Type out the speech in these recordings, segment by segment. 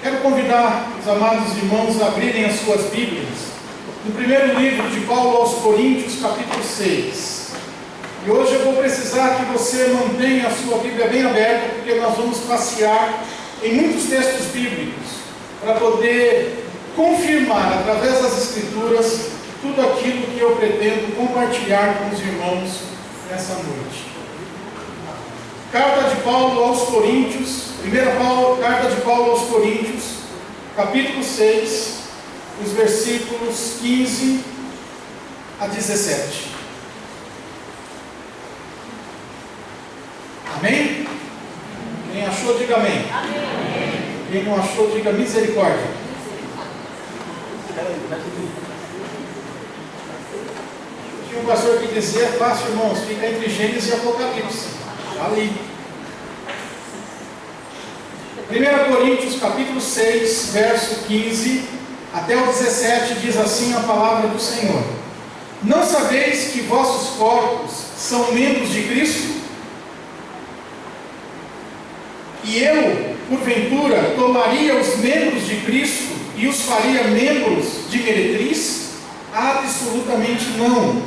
Quero convidar os amados irmãos a abrirem as suas Bíblias no primeiro livro de Paulo aos Coríntios, capítulo 6. E hoje eu vou precisar que você mantenha a sua Bíblia bem aberta, porque nós vamos passear em muitos textos bíblicos para poder confirmar, através das Escrituras, tudo aquilo que eu pretendo compartilhar com os irmãos nessa noite. Carta de Paulo aos Coríntios, carta de Paulo aos Coríntios, capítulo 6, os versículos 15 a 17. Amém? Quem achou, diga amém. Amém. Quem não achou, diga misericórdia. Tinha um pastor que dizia: é fácil, irmãos, fica entre Gênesis e Apocalipse. Já li. 1 Coríntios capítulo 6, verso 15 até o 17, diz assim a palavra do Senhor: Não sabeis que vossos corpos são membros de Cristo? E eu, porventura, tomaria os membros de Cristo e os faria membros de meretriz? Absolutamente não.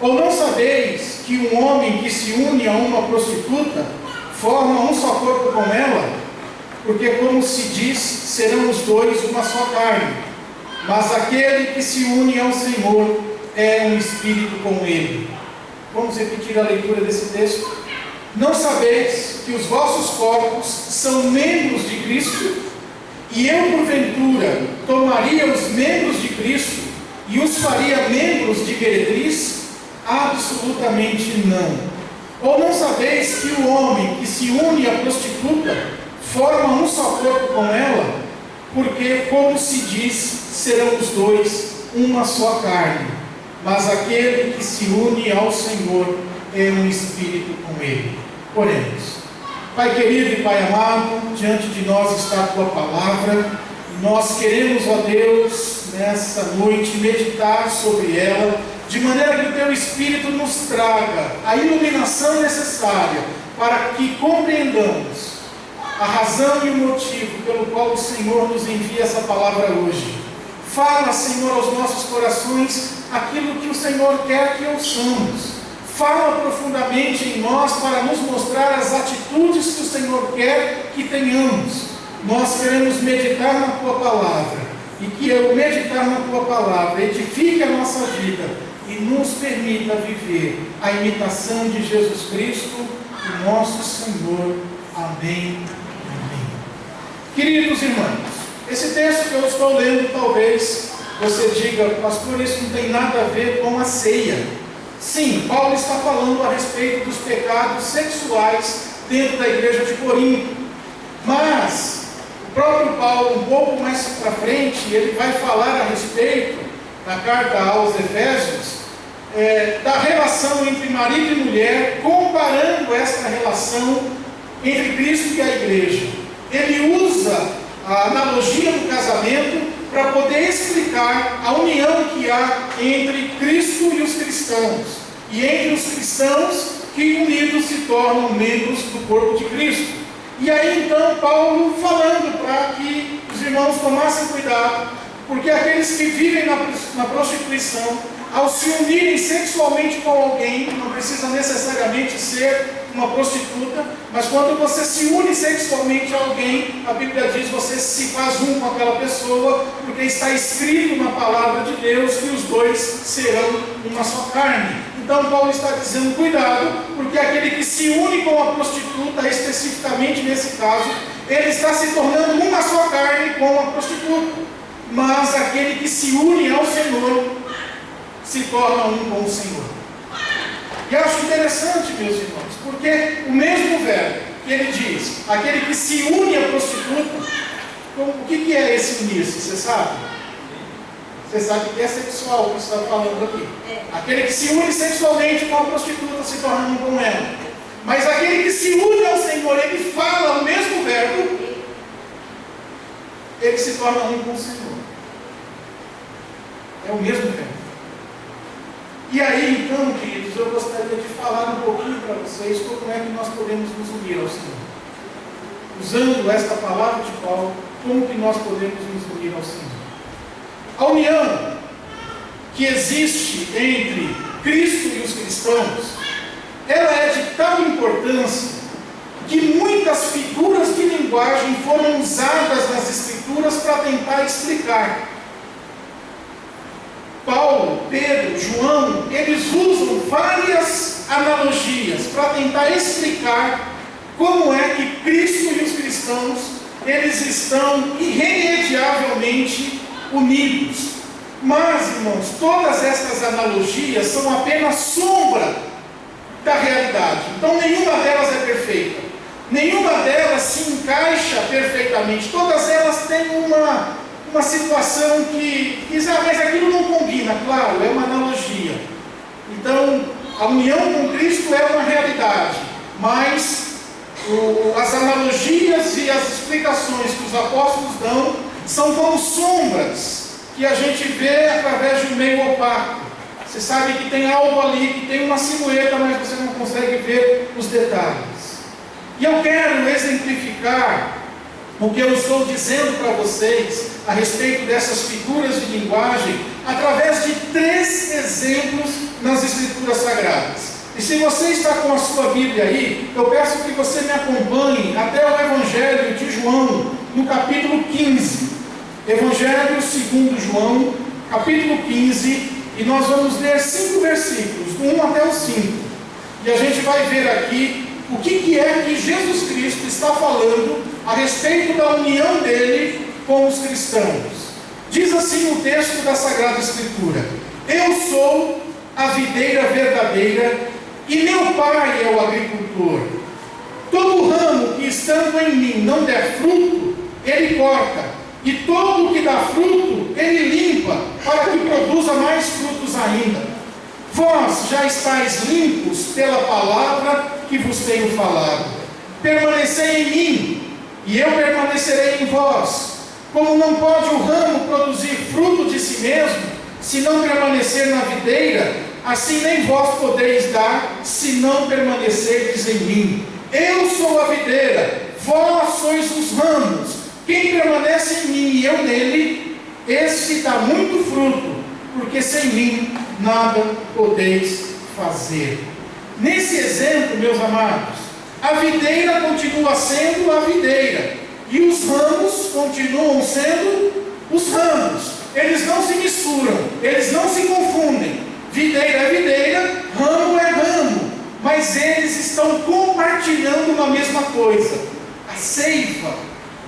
Ou não sabeis que um homem que se une a uma prostituta forma um só corpo com ela? Porque, como se diz, serão os dois uma só carne. Mas aquele que se une ao Senhor é um espírito com ele. Vamos repetir a leitura desse texto? Não sabeis que os vossos corpos são membros de Cristo? E eu, porventura, tomaria os membros de Cristo e os faria membros de meretriz? Absolutamente não. Ou não sabeis que o homem que se une à prostituta forma um só corpo com ela? Porque, como se diz, serão os dois uma só carne. Mas aquele que se une ao Senhor é um espírito com ele. Oremos. Pai querido e Pai amado, diante de nós está a Tua palavra. Nós queremos, ó Deus, nessa noite meditar sobre ela, de maneira que o Teu Espírito nos traga a iluminação necessária para que compreendamos a razão e o motivo pelo qual o Senhor nos envia essa palavra hoje. Fala, Senhor, aos nossos corações aquilo que o Senhor quer que ouçamos. Fala profundamente em nós para nos mostrar as atitudes que o Senhor quer que tenhamos. Nós queremos meditar na Tua palavra, e que ao meditar na Tua palavra edifique a nossa vida e nos permita viver a imitação de Jesus Cristo, o nosso Senhor. Amém. Queridos irmãos, esse texto que eu estou lendo, talvez você diga: pastor, isso não tem nada a ver com a ceia. Sim, Paulo está falando a respeito dos pecados sexuais dentro da igreja de Corinto. Mas o próprio Paulo, um pouco mais para frente, ele vai falar a respeito, na carta aos Efésios, da relação entre marido e mulher, comparando essa relação entre Cristo e a igreja. Ele usa a analogia do casamento para poder explicar a união que há entre Cristo e os cristãos, e entre os cristãos que unidos se tornam membros do corpo de Cristo. E aí então Paulo falando para que os irmãos tomassem cuidado, porque aqueles que vivem na prostituição, ao se unirem sexualmente com alguém, não precisa necessariamente ser uma prostituta, mas quando você se une sexualmente a alguém, a Bíblia diz: você se faz um com aquela pessoa, porque está escrito na palavra de Deus que os dois serão uma só carne. Então Paulo está dizendo: cuidado, porque aquele que se une com a prostituta, especificamente nesse caso, ele está se tornando uma só carne com a prostituta. Mas aquele que se une ao Senhor se torna um com o Senhor. E acho interessante, meus irmãos, porque o mesmo verbo que ele diz, aquele que se une à prostituta, o que é esse unir-se? Você sabe? Você sabe que é sexual o que está falando aqui. Aquele que se une sexualmente com a prostituta se torna um com ela. Mas aquele que se une ao Senhor, ele fala o mesmo verbo, ele se torna um com o Senhor. É o mesmo verbo. E aí, então, queridos, eu gostaria de falar um pouquinho para vocês como é que nós podemos nos unir ao Senhor. Usando esta palavra de Paulo, como que nós podemos nos unir ao Senhor? A união que existe entre Cristo e os cristãos, ela é de tal importância que muitas figuras de linguagem foram usadas nas Escrituras para tentar explicar. Paulo, Pedro, João, eles usam várias analogias para tentar explicar como é que Cristo e os cristãos, eles estão irremediavelmente unidos. Mas, irmãos, todas essas analogias são apenas sombra da realidade. Então, nenhuma delas é perfeita. Nenhuma delas se encaixa perfeitamente. Todas elas têm uma situação que diz, mas aquilo não combina. Claro, é uma analogia. Então, a união com Cristo é uma realidade. Mas as analogias e as explicações que os apóstolos dão são como sombras que a gente vê através de um meio opaco. Você sabe que tem algo ali, que tem uma silhueta, mas você não consegue ver os detalhes. E eu quero exemplificar o que eu estou dizendo para vocês a respeito dessas figuras de linguagem através de 3 exemplos nas Escrituras Sagradas. E se você está com a sua Bíblia aí, eu peço que você me acompanhe até o Evangelho de João, no capítulo 15. Evangelho segundo João, capítulo 15, e nós vamos ler 5 versículos, do 1 até o 5. E a gente vai ver aqui o que é que Jesus Cristo está falando a respeito da união dele com os cristãos. Diz assim o texto da Sagrada Escritura: Eu sou a videira verdadeira e meu Pai é o agricultor. Todo ramo que estando em mim não der fruto, ele corta, e todo o que dá fruto, ele limpa, para que produza mais frutos ainda. Vós já estáis limpos pela palavra que vos tenho falado. Permanecei em mim, e eu permanecerei em vós. Como não pode o ramo produzir fruto de si mesmo, se não permanecer na videira, assim nem vós podeis dar, se não permanecerdes em mim. Eu sou a videira, vós sois os ramos. Quem permanece em mim e eu nele, esse dá muito fruto, porque sem mim nada podeis fazer. Nesse exemplo, meus amados, a videira continua sendo a videira, e os ramos continuam sendo os ramos. Eles não se misturam, eles não se confundem. Videira é videira, ramo é ramo, mas eles estão compartilhando uma mesma coisa. A seiva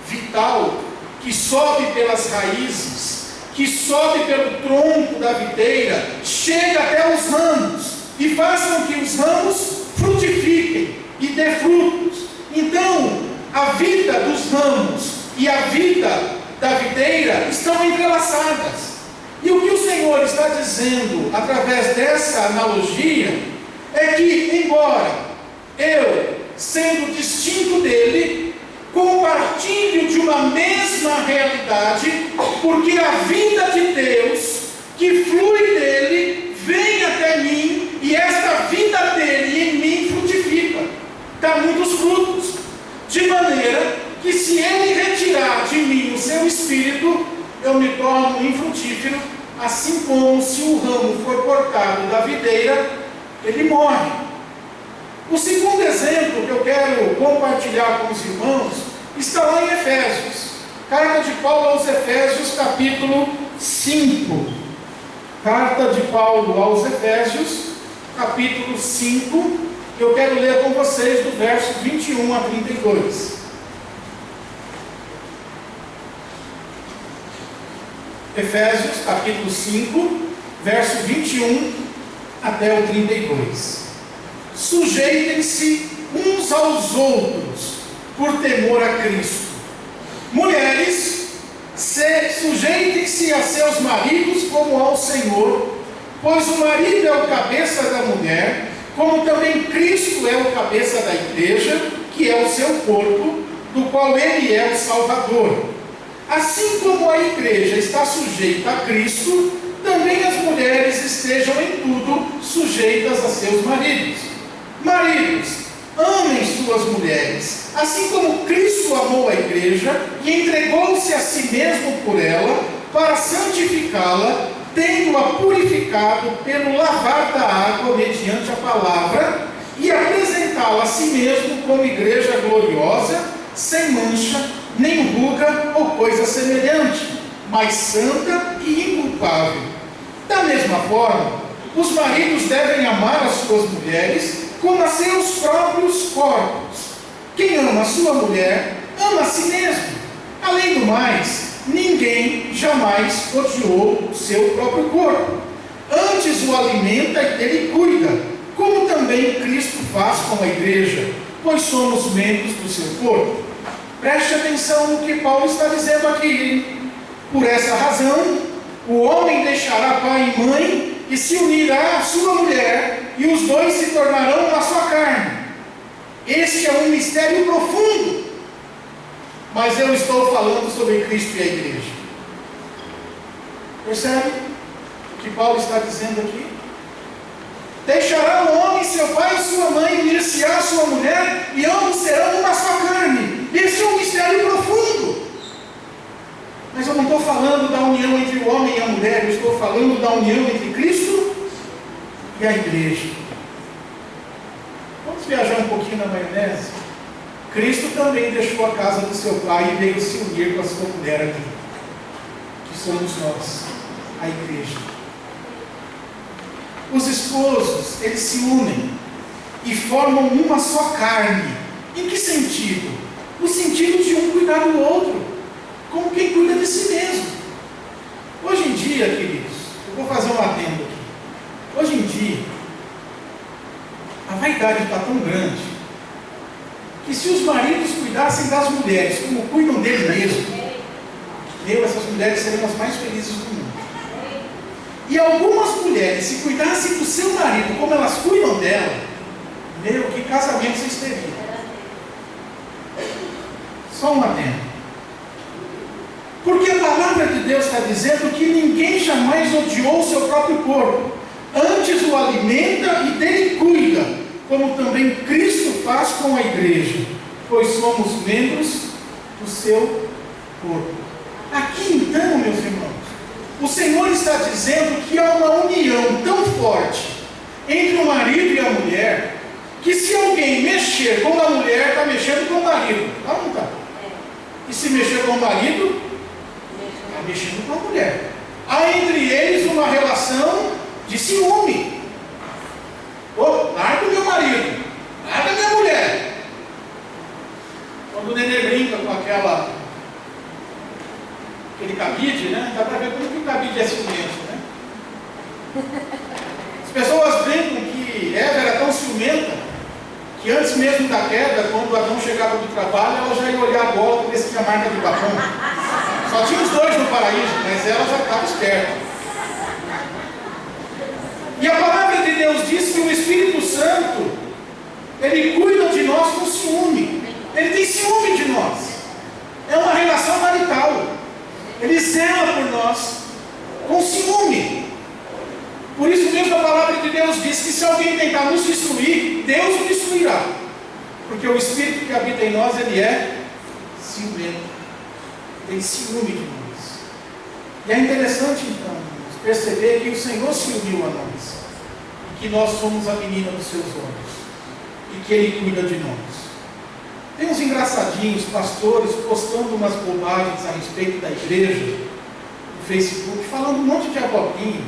vital que sobe pelas raízes, que sobe pelo tronco da videira, chega até os ramos e faz com que os ramos frutifiquem e dê frutos. Então, a vida dos ramos e a vida da videira estão entrelaçadas. E o que o Senhor está dizendo através dessa analogia é que, embora eu, sendo distinto dele, compartilho de uma mesma realidade, porque a vida de Deus que flui dele vem até mim, e esta vida dele em mim frutifica, dá muitos frutos, de maneira que se ele retirar de mim o seu espírito, eu me torno infrutífero, assim como se o ramo for cortado da videira, ele morre. O segundo exemplo que eu quero compartilhar com os irmãos está lá em Efésios. Carta de Paulo aos Efésios, capítulo 5. Carta de Paulo aos Efésios, capítulo 5. Eu quero ler com vocês do verso 21 a 32. Efésios, capítulo 5, verso 21 até o 32. Sujeitem-se uns aos outros, por temor a Cristo. Mulheres, sujeitem-se a seus maridos como ao Senhor, pois o marido é o cabeça da mulher, como também Cristo é o cabeça da igreja, que é o seu corpo, do qual ele é o Salvador. Assim como a igreja está sujeita a Cristo, também as mulheres estejam em tudo sujeitas a seus maridos. Maridos, amem suas mulheres, assim como Cristo amou a igreja e entregou-se a si mesmo por ela, para santificá-la, tendo-a purificado pelo lavar da água mediante a palavra, e apresentá-la a si mesmo como igreja gloriosa, sem mancha, nem ruga ou coisa semelhante, mas santa e inculpável. Da mesma forma, os maridos devem amar as suas mulheres como a seus próprios corpos. Quem ama a sua mulher, ama a si mesmo. Além do mais, ninguém jamais odiou o seu próprio corpo. Antes o alimenta e dele cuida, como também Cristo faz com a igreja, pois somos membros do seu corpo. Preste atenção no que Paulo está dizendo aqui. Por essa razão, o homem deixará pai e mãe e se unirá à sua mulher, e os dois se tornarão uma só carne. Este é um mistério profundo, mas eu estou falando sobre Cristo e a igreja. Percebe o que Paulo está dizendo aqui? Deixará o homem seu pai e sua mãe, unir-se-á à sua mulher, e ambos serão uma só carne. Esse é um mistério profundo. Mas eu não estou falando da união entre o homem e a mulher, eu estou falando da união entre Cristo e a igreja. Vamos viajar um pouquinho na maionese? Cristo também deixou a casa do seu pai e veio se unir com a sua mulher aqui, que somos nós, a igreja. Os esposos, eles se unem e formam uma só carne. Em que sentido? No sentido de um cuidar do outro, como quem cuida de si mesmo. Hoje em dia, queridos, eu vou fazer um adendo aqui. Hoje em dia, a vaidade está tão grande, que se os maridos cuidassem das mulheres como cuidam dele mesmo, essas mulheres seriam as mais felizes do mundo. E algumas mulheres, se cuidassem do seu marido como elas cuidam dela, que casamento vocês teriam? Só um adendo. Porque a palavra de Deus está dizendo que ninguém jamais odiou o seu próprio corpo. Antes o alimenta e dele cuida, como também Cristo faz com a igreja, pois somos membros do seu corpo. Aqui então, meus irmãos, o Senhor está dizendo que há uma união tão forte entre o marido e a mulher, que se alguém mexer com a mulher, está mexendo com o marido. Está ou não está? E se mexer com o marido, está mexendo com a mulher. Há entre eles uma relação de ciúme. Larga o meu marido, larga a minha mulher. Quando o nenê brinca com aquele cabide, né? Dá para ver como que o cabide é ciumento, né? As pessoas brincam que Eva era tão ciumenta que antes mesmo da queda, quando Adão chegava do trabalho, ela já ia olhar a bola para ver se tinha marca de batom. Só tinha os dois no paraíso, mas ela já estava esperta. E a palavra de Deus diz que o Espírito Santo, ele cuida de nós com ciúme. Ele tem ciúme de nós. É uma relação marital. Ele zela por nós com ciúme. Por isso mesmo a palavra de Deus diz que se alguém tentar nos destruir, Deus o destruirá. Porque o Espírito que habita em nós, ele é ciumento. Tem ciúme de nós. E é interessante então perceber que o Senhor se uniu a nós, e que nós somos a menina dos seus olhos, e que Ele cuida de nós. Tem uns engraçadinhos, pastores, postando umas bobagens a respeito da igreja, no Facebook, falando um monte de abobrinha.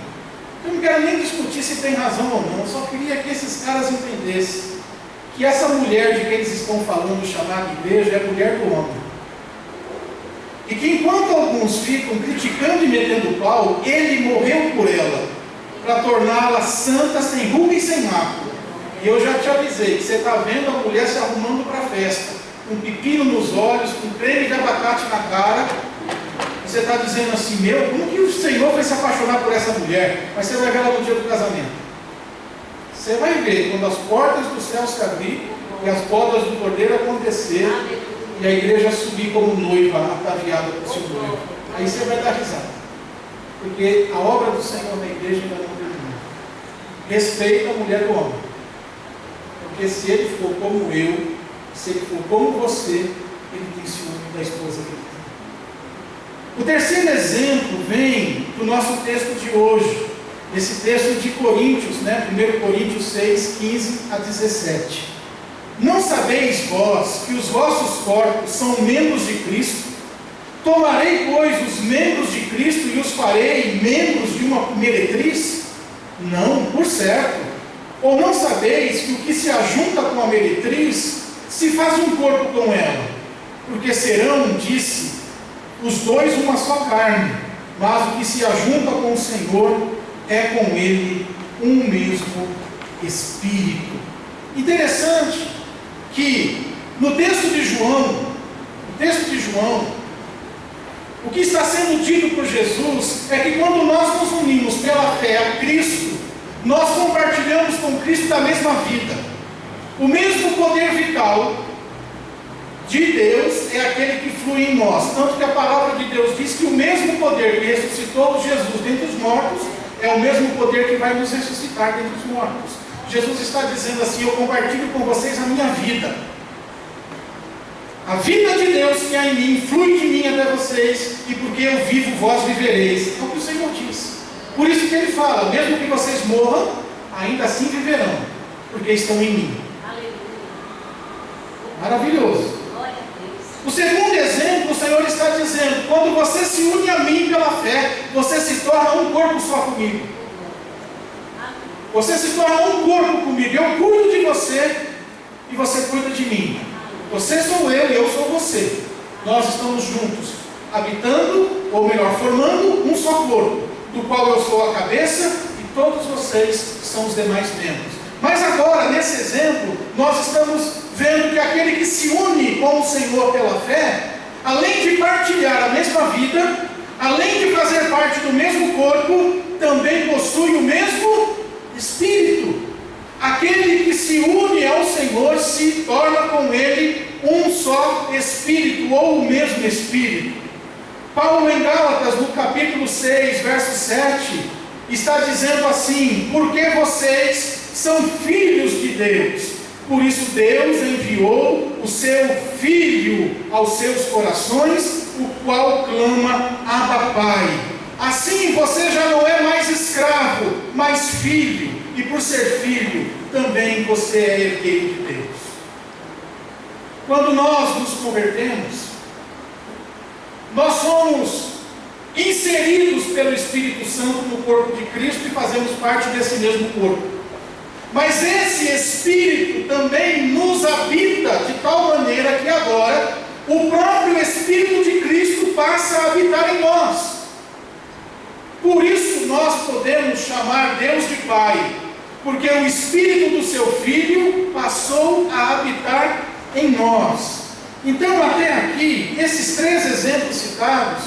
Eu não quero nem discutir se tem razão ou não, eu só queria que esses caras entendessem que essa mulher de quem eles estão falando, chamada igreja, é a mulher do homem. E que enquanto alguns ficam criticando e metendo pau, ele morreu por ela, para torná-la santa, sem ruga e sem mácula. E eu já te avisei que você está vendo a mulher se arrumando para a festa, com pepino nos olhos, com creme de abacate na cara. Você está dizendo assim, como que o Senhor vai se apaixonar por essa mulher? Mas você vai ver ela no dia do casamento. Você vai ver quando as portas do céu se abrirem e as bodas do cordeiro acontecer, e a igreja subir como noiva ataviada por seu noivo. Aí você vai dar risada. Porque a obra do Senhor na igreja ainda não terminou. Respeita a mulher do homem. Porque se ele for como eu, se ele for como você, ele tem ciúme da esposa que ele tem. O terceiro exemplo vem do nosso texto de hoje, esse texto de Coríntios, 1 Coríntios 6, 15 a 17. Não sabeis vós que os vossos corpos são membros de Cristo? Tomarei, pois, os membros de Cristo e os farei membros de uma meretriz? Não, por certo. Ou não sabeis que o que se ajunta com a meretriz se faz um corpo com ela? Porque serão, disse, os dois uma só carne, mas o que se ajunta com o Senhor é com ele um mesmo Espírito. Interessante que no texto de João, o que está sendo dito por Jesus é que quando nós nos unimos pela fé a Cristo, nós compartilhamos com Cristo da mesma vida. O mesmo poder vital de Deus é aquele que flui em nós. Tanto que a palavra de Deus diz que o mesmo poder que ressuscitou Jesus dentre os mortos é o mesmo poder que vai nos ressuscitar dentre os mortos. Jesus está dizendo assim: eu compartilho com vocês a minha vida. A vida de Deus que há em mim flui de mim até vocês, e porque eu vivo, vós vivereis. É o que o Senhor diz. Por isso que ele fala: mesmo que vocês morram, ainda assim viverão, porque estão em mim. Maravilhoso. O segundo exemplo, o Senhor está dizendo: quando você se une a mim pela fé, você se torna um corpo só comigo. Você se torna um corpo comigo. Eu cuido de você e você cuida de mim. Você sou eu e eu sou você. Nós estamos juntos, habitando, ou melhor, formando um só corpo, do qual eu sou a cabeça e todos vocês são os demais membros. Mas agora, nesse exemplo, nós estamos vendo que aquele que se une com o Senhor pela fé, além de partilhar a mesma vida, além de fazer parte do mesmo corpo, também possui o mesmo Espírito. Aquele que se une ao Senhor se torna com Ele um só Espírito, ou o mesmo Espírito. Paulo em Gálatas, no capítulo 6, verso 7, está dizendo assim: porque vocês são filhos de Deus, por isso Deus enviou o seu Filho aos seus corações, o qual clama: Abba, Pai. Assim você já não é mais escravo, mas filho, e por ser filho, também você é herdeiro de Deus. Quando nós nos convertemos, nós somos inseridos pelo Espírito Santo no corpo de Cristo e fazemos parte desse mesmo corpo. Mas esse Espírito também nos habita de tal maneira que agora o próprio Espírito de Cristo passa a habitar em nós. Por isso nós podemos chamar Deus de Pai, porque o Espírito do seu Filho passou a habitar em nós. Então, até aqui, esses três exemplos citados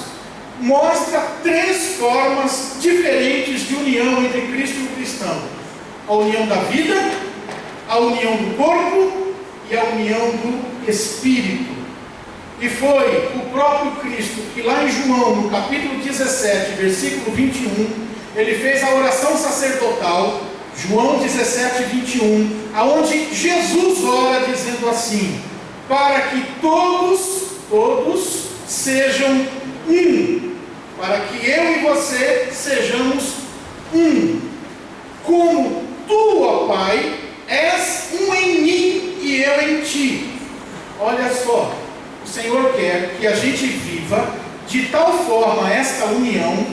mostram três formas diferentes de união entre Cristo e o cristão: a união da vida, a união do corpo e a união do Espírito. E foi o próprio Cristo que lá em João, no capítulo 17, versículo 21, ele fez a oração sacerdotal, João 17, 21, aonde Jesus ora dizendo assim: para que todos sejam um, para que eu e você sejamos um, como tu, ó Pai, és um em mim e eu em ti. Olha só, o Senhor quer que a gente viva de tal forma esta união,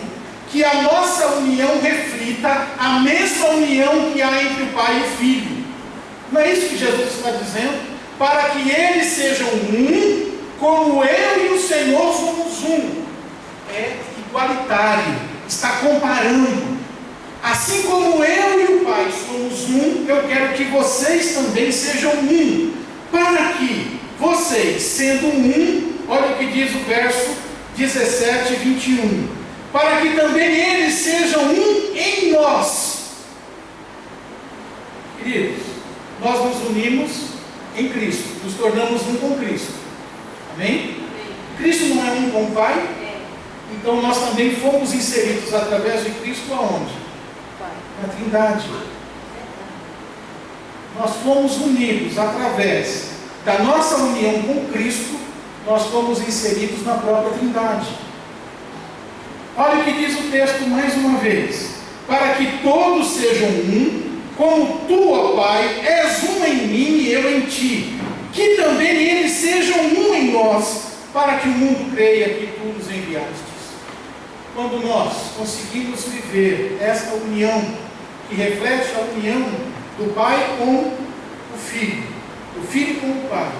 que a nossa união reflita a mesma união que há entre o Pai e o Filho. Não é isso que Jesus está dizendo? Para que eles sejam um, como eu e o Senhor somos um. É igualitário, está comparando. Assim como eu e o Pai somos um, eu quero que vocês também sejam um, para que vocês, sendo um, olha o que diz o verso 17 e 21, para que também eles sejam um em nós. Queridos, nós nos unimos em Cristo, nos tornamos um com Cristo. Amém? Cristo não é um com o Pai? Então nós também fomos inseridos através de Cristo aonde? Na Trindade. nós fomos unidos através da nossa união com Cristo, nós fomos inseridos na própria Trindade. Olha o que diz o texto mais uma vez: para que todos sejam um, como tu, ó Pai, és um em mim e eu em ti, que também eles sejam um em nós, para que o mundo creia que tu nos enviastes. Quando nós conseguimos viver esta união, que reflete a união do Pai com o Filho, do Filho com o Pai,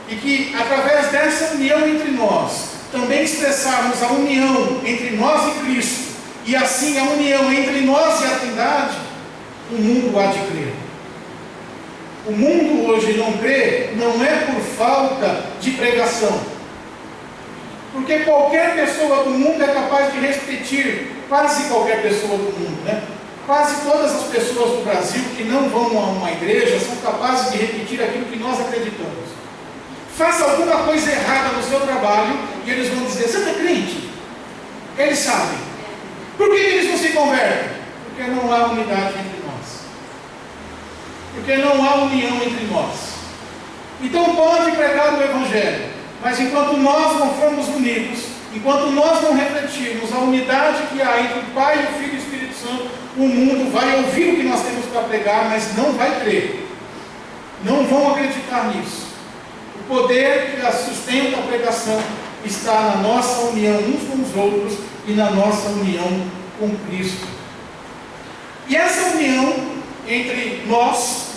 e que através dessa união entre nós, também expressarmos a união entre nós e Cristo, e assim a união entre nós e a Trindade, o mundo há de crer. O mundo hoje não crê, não é por falta de pregação, porque qualquer pessoa do mundo é capaz de repetir, quase qualquer pessoa do mundo, né? Quase todas as pessoas do Brasil que não vão a uma igreja são capazes de repetir aquilo que nós acreditamos. Faça alguma coisa errada no seu trabalho e eles vão dizer: você não é crente? Eles sabem. Por que eles não se convertem? Porque não há unidade entre nós. Porque não há união entre nós. Então pode pregar o Evangelho, mas enquanto nós não formos unidos, enquanto nós não refletirmos a unidade que há entre o Pai, o Filho e o Espírito Santo, o mundo vai ouvir o que nós temos para pregar, mas não vai crer. Não vão acreditar nisso. O poder que sustenta a pregação está na nossa união uns com os outros e na nossa união com Cristo. E essa união entre nós,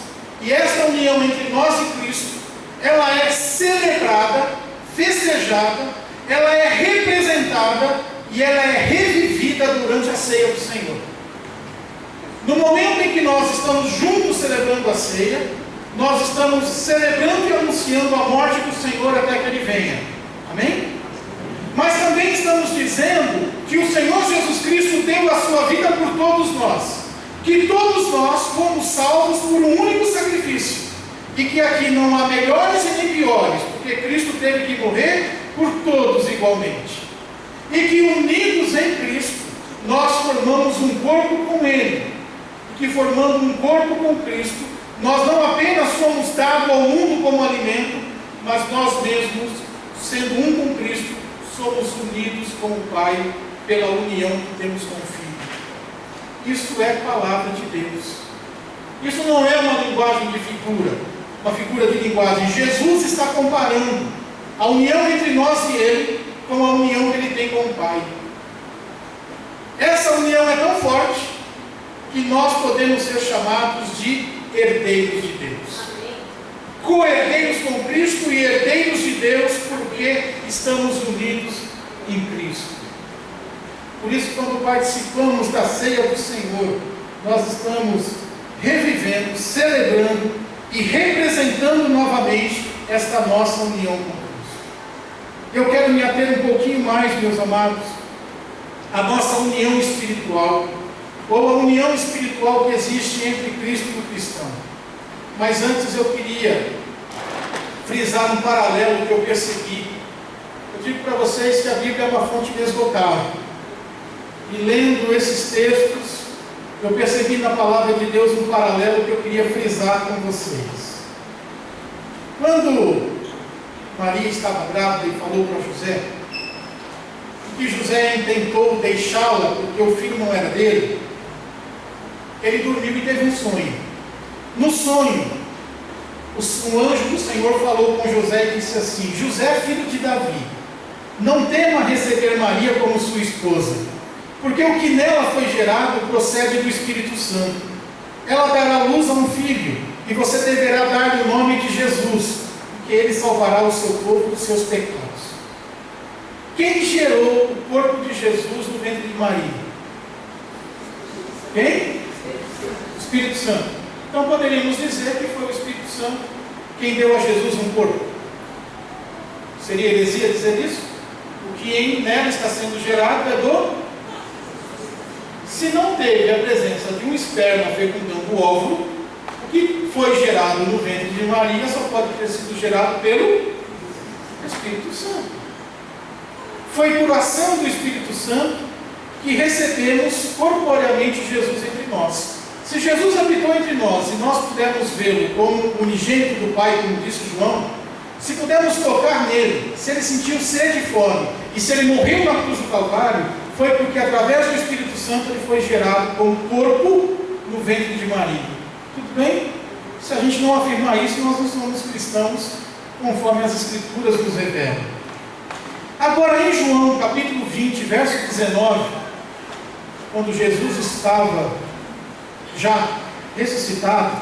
e essa união entre nós e Cristo, ela é celebrada, festejada, ela é representada e ela é revivida durante a ceia do Senhor. No momento em que nós estamos juntos celebrando a ceia, nós estamos celebrando e anunciando a morte do Senhor até que Ele venha. Amém? Mas também estamos dizendo que o Senhor Jesus Cristo deu a sua vida por todos nós, que todos nós fomos salvos por um único sacrifício, e que aqui não há melhores e nem piores, porque Cristo teve que morrer por todos igualmente, e que unidos em Cristo nós formamos um corpo com Ele, e que formando um corpo com Cristo nós não apenas somos dados ao mundo como alimento, mas nós mesmos, sendo um com Cristo, somos unidos com o Pai pela união que temos com o Filho. Isso é palavra de Deus. Isso não é uma linguagem de figura, uma figura de linguagem. Jesus está comparando a união entre nós e Ele com a união que Ele tem com o Pai. Essa união é tão forte que nós podemos ser chamados de herdeiros de Deus. Co-herdeiros com Cristo e herdeiros de Deus, porque estamos unidos em Cristo. Por isso, quando participamos da ceia do Senhor, nós estamos revivendo, celebrando e representando novamente esta nossa união com Cristo. Eu quero me ater um pouquinho mais, meus amados, à nossa união espiritual, ou a união espiritual que existe entre Cristo e o cristão. Mas antes eu queria frisar um paralelo que eu percebi. Eu digo para vocês que a Bíblia é uma fonte inesgotável. E lendo esses textos, eu percebi na palavra de Deus um paralelo que eu queria frisar com vocês. Quando Maria estava grávida e falou para José, que José intentou deixá-la porque o filho não era dele, ele dormiu e teve um sonho. No sonho, o anjo do Senhor falou com José e disse assim: José, filho de Davi, não tema receber Maria como sua esposa, porque o que nela foi gerado procede do Espírito Santo. Ela dará luz a um filho, e você deverá dar-lhe o nome de Jesus, porque ele salvará o seu povo dos seus pecados. Quem gerou o corpo de Jesus no ventre de Maria? Quem? O Espírito Santo. Então poderíamos dizer que foi o Espírito Santo quem deu a Jesus um corpo. Seria heresia dizer isso? O que nela está sendo gerado é do... Se não teve a presença de um esperma fecundando o óvulo, o que foi gerado no ventre de Maria só pode ter sido gerado pelo Espírito Santo. Foi por ação do Espírito Santo que recebemos corporeamente Jesus entre nós. Se Jesus habitou entre nós e nós pudermos vê-lo como unigênito do Pai, como disse João, se pudermos tocar nele, se ele sentiu sede e fome, e se ele morreu na cruz do Calvário, foi porque através do Espírito Santo ele foi gerado como corpo no ventre de Maria. Tudo bem? Se a gente não afirmar isso, nós não somos cristãos conforme as Escrituras nos revelam. Agora em João capítulo 20, verso 19, quando Jesus estava já ressuscitado,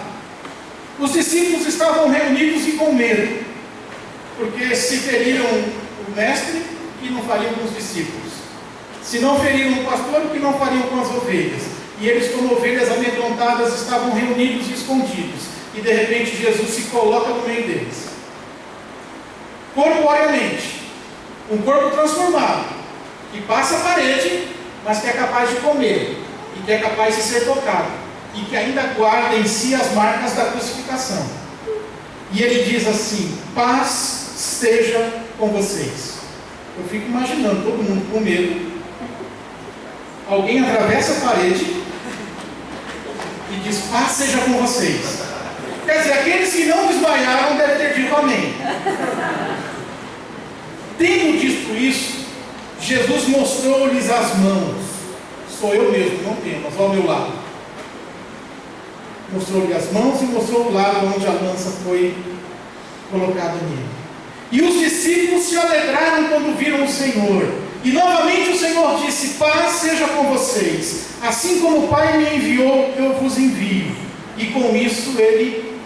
os discípulos estavam reunidos e com medo, porque se feriram o mestre, o que não fariam com os discípulos? Se não feriram o pastor, o que não fariam com as ovelhas? E eles, como ovelhas amedrontadas, estavam reunidos e escondidos, e de repente Jesus se coloca no meio deles, corporeamente, um corpo transformado, que passa a parede, mas que é capaz de comer, e que é capaz de ser tocado, e que ainda guarda em si as marcas da crucificação. E ele diz assim: paz seja com vocês. Eu fico imaginando todo mundo com medo, alguém atravessa a parede e diz: paz seja com vocês. Quer dizer, aqueles que não desmaiaram devem ter dito amém. Tendo dito isso, Jesus mostrou-lhes as mãos. Sou eu mesmo, não temas, ao meu lado. Mostrou-lhe as mãos e mostrou o lado onde a lança foi colocada nele. E os discípulos se alegraram quando viram o Senhor. E novamente o Senhor disse: paz seja com vocês. Assim como o Pai me enviou, eu vos envio. E com isso ele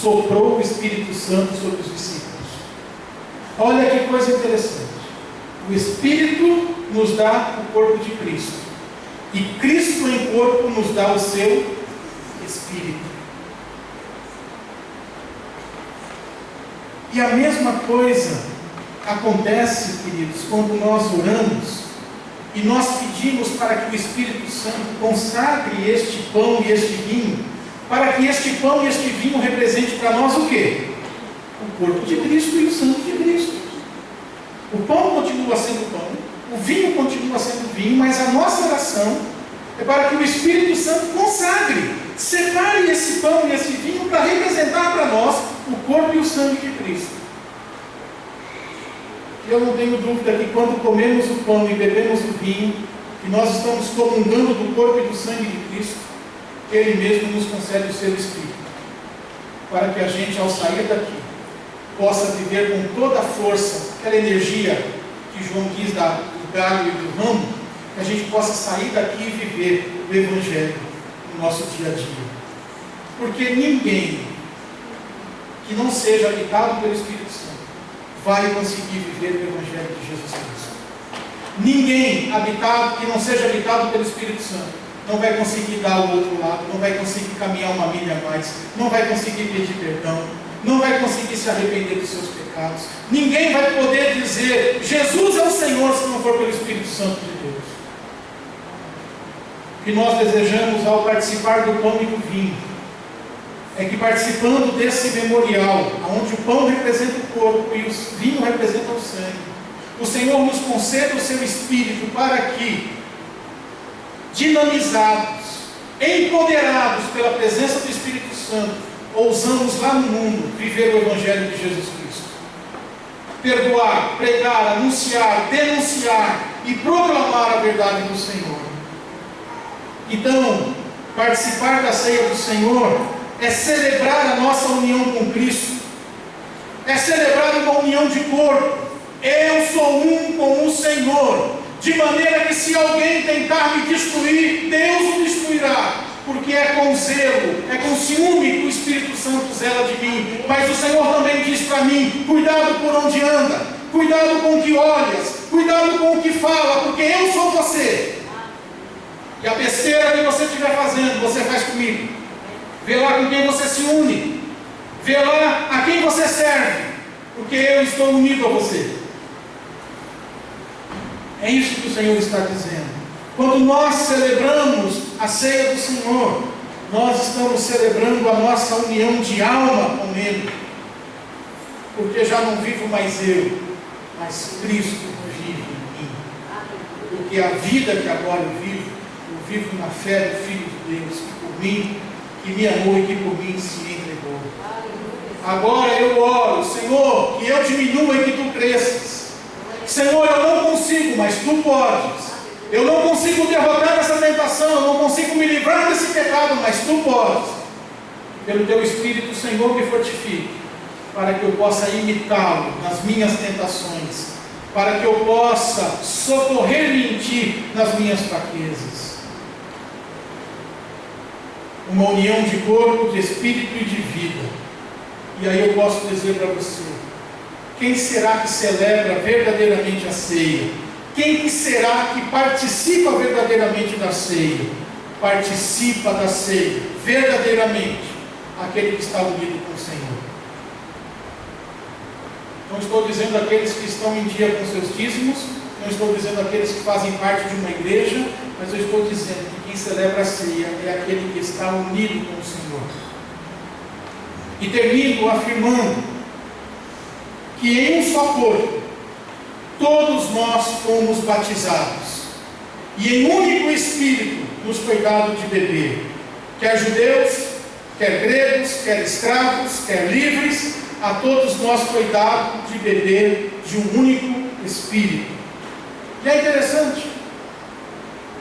soprou o Espírito Santo sobre os discípulos. Olha que coisa interessante. O Espírito nos dá o corpo de Cristo. E Cristo em corpo nos dá o seu Espírito. E a mesma coisa acontece, queridos, quando nós oramos e nós pedimos para que o Espírito Santo consagre este pão e este vinho, para que este pão e este vinho represente para nós o quê? O corpo de Cristo e o sangue de Cristo. O pão continua sendo pão, o vinho continua sendo vinho, mas a nossa oração é para que o Espírito Santo consagre, separe esse pão e esse vinho para representar para nós o corpo e o sangue de Cristo. Eu não tenho dúvida que quando comemos o pão e bebemos o vinho, que nós estamos comungando do corpo e do sangue de Cristo, Ele mesmo nos concede o seu Espírito, para que a gente, ao sair daqui, possa viver com toda a força, aquela energia que João diz do galho e do ramo, que a gente possa sair daqui e viver o Evangelho no nosso dia a dia. Porque ninguém que não seja habitado pelo Espírito Santo vai conseguir viver o Evangelho de Jesus Cristo. Ninguém que não seja habitado pelo Espírito Santo não vai conseguir dar o outro lado, não vai conseguir caminhar uma milha a mais, não vai conseguir pedir perdão, não vai conseguir se arrepender dos seus pecados. Ninguém vai poder dizer Jesus é o Senhor se não for pelo Espírito Santo de Deus. O que nós desejamos ao participar do pão e do vinho é que, participando desse memorial, onde o pão representa o corpo e o vinho representa o sangue, o Senhor nos conceda o seu Espírito para que, dinamizados, empoderados pela presença do Espírito Santo, ousamos lá no mundo viver o Evangelho de Jesus Cristo. Perdoar, pregar, anunciar, denunciar e proclamar a verdade do Senhor. Então, participar da ceia do Senhor é celebrar a nossa união com Cristo, é celebrar uma união de corpo. Eu sou um com o Senhor, de maneira que se alguém tentar me destruir, Deus o destruirá, porque é com zelo, é com ciúme que o Espírito Santo zela de mim. Mas o Senhor também diz para mim: cuidado por onde anda, cuidado com o que olhas, cuidado com o que fala, porque eu sou você. E a besteira que você estiver fazendo, você faz comigo. Vê lá com quem você se une, vê lá a quem você serve, porque eu estou unido a você. É isso que o Senhor está dizendo. Quando nós celebramos a ceia do Senhor, nós estamos celebrando a nossa união de alma com Ele, porque já não vivo mais eu, mas Cristo vive em mim. Porque a vida que agora eu vivo vivo na fé do Filho de Deus, que me amou e que por mim se entregou. Agora eu oro, Senhor, que eu diminua e que tu cresças. Senhor, eu não consigo, mas tu podes. Eu não consigo derrotar essa tentação, eu não consigo me livrar desse pecado, mas tu podes. Pelo teu Espírito, Senhor, me fortifique, para que eu possa imitá-lo nas minhas tentações, para que eu possa socorrer-me em ti nas minhas fraquezas. Uma união de corpo, de espírito e de vida. E aí eu posso dizer para você: quem será que celebra verdadeiramente a ceia? Quem que será que participa verdadeiramente da ceia? Participa da ceia verdadeiramente aquele que está unido com o Senhor. Não estou dizendo aqueles que estão em dia com seus dízimos, não estou dizendo aqueles que fazem parte de uma igreja, mas eu estou dizendo que quem celebra a ceia é aquele que está unido com o Senhor. E termino afirmando que em um só corpo todos nós fomos batizados, e em um único Espírito nos foi dado de beber, quer judeus, quer gregos, quer escravos, quer livres, a todos nós foi dado de beber de um único Espírito. E é interessante,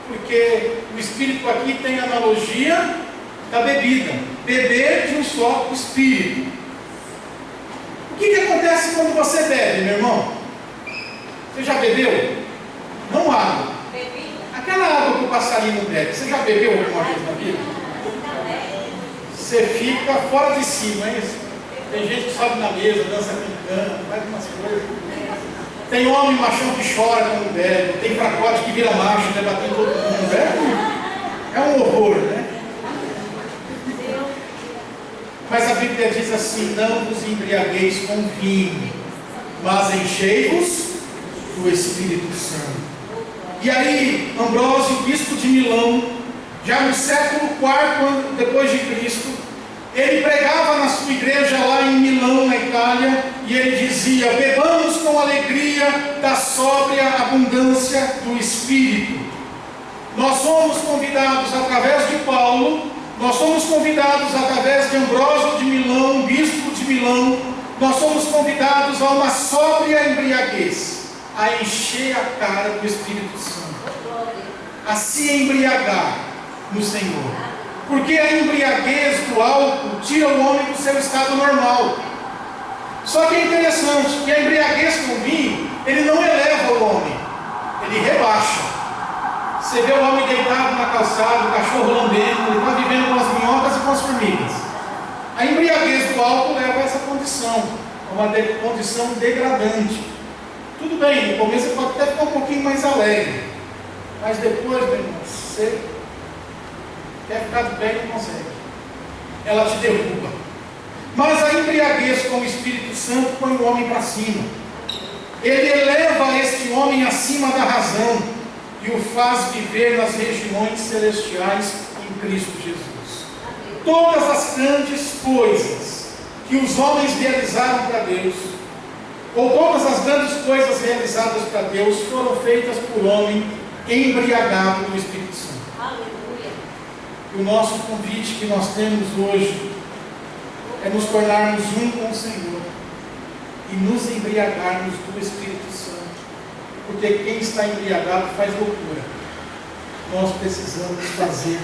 porque o Espírito aqui tem analogia da bebida, beber de um só Espírito. O que acontece quando você bebe, meu irmão? Você já bebeu? Não água. Aquela água que o passarinho bebe, você já bebeu alguma vez na vida? Você fica fora de si, não é isso? Tem gente que sobe na mesa, dança brincando, faz umas coisas. Tem homem machão que chora quando bebe, tem fracote que vira macho, né, batendo todo mundo. É um horror, né? Mas a Bíblia diz assim: não vos embriagueis com vinho, mas enchei-vos do Espírito Santo. E aí, Ambrósio, bispo de Milão, já no século IV depois de Cristo, ele pregava na sua igreja lá em Milão, na Itália, e ele dizia: bebamos com alegria da sóbria abundância do Espírito. Nós somos convidados através de Paulo, nós somos convidados através de Ambrósio de Milão, bispo de Milão, nós somos convidados a uma sóbria embriaguez, a encher a cara do Espírito Santo, a se embriagar no Senhor. Porque a embriaguez do álcool tira o homem do seu estado normal. Só que é interessante que a embriaguez com vinho, ele não eleva o homem, ele rebaixa. Você vê o homem deitado na calçada, o cachorro lambendo, ele está vivendo com as minhocas e com as formigas. A embriaguez do álcool leva a essa condição, uma condição degradante. Tudo bem, no começo você pode até ficar um pouquinho mais alegre, mas depois, meu irmão, você quer ficar de pé e não consegue. Ela te derruba. Mas a embriaguez com o Espírito Santo põe o homem para cima. Ele eleva este homem acima da razão e o faz viver nas regiões celestiais em Cristo Jesus. Todas as grandes coisas que os homens realizaram para Deus, ou todas as grandes coisas realizadas para Deus, foram feitas por homem embriagado do Espírito Santo. E o nosso convite que nós temos hoje é nos tornarmos um com o Senhor e nos embriagarmos do Espírito Santo, porque quem está embriagado faz loucura. Nós precisamos fazer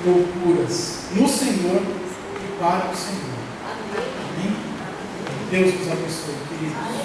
loucuras no Senhor e para o Senhor. Amém? Deus nos abençoe, queridos.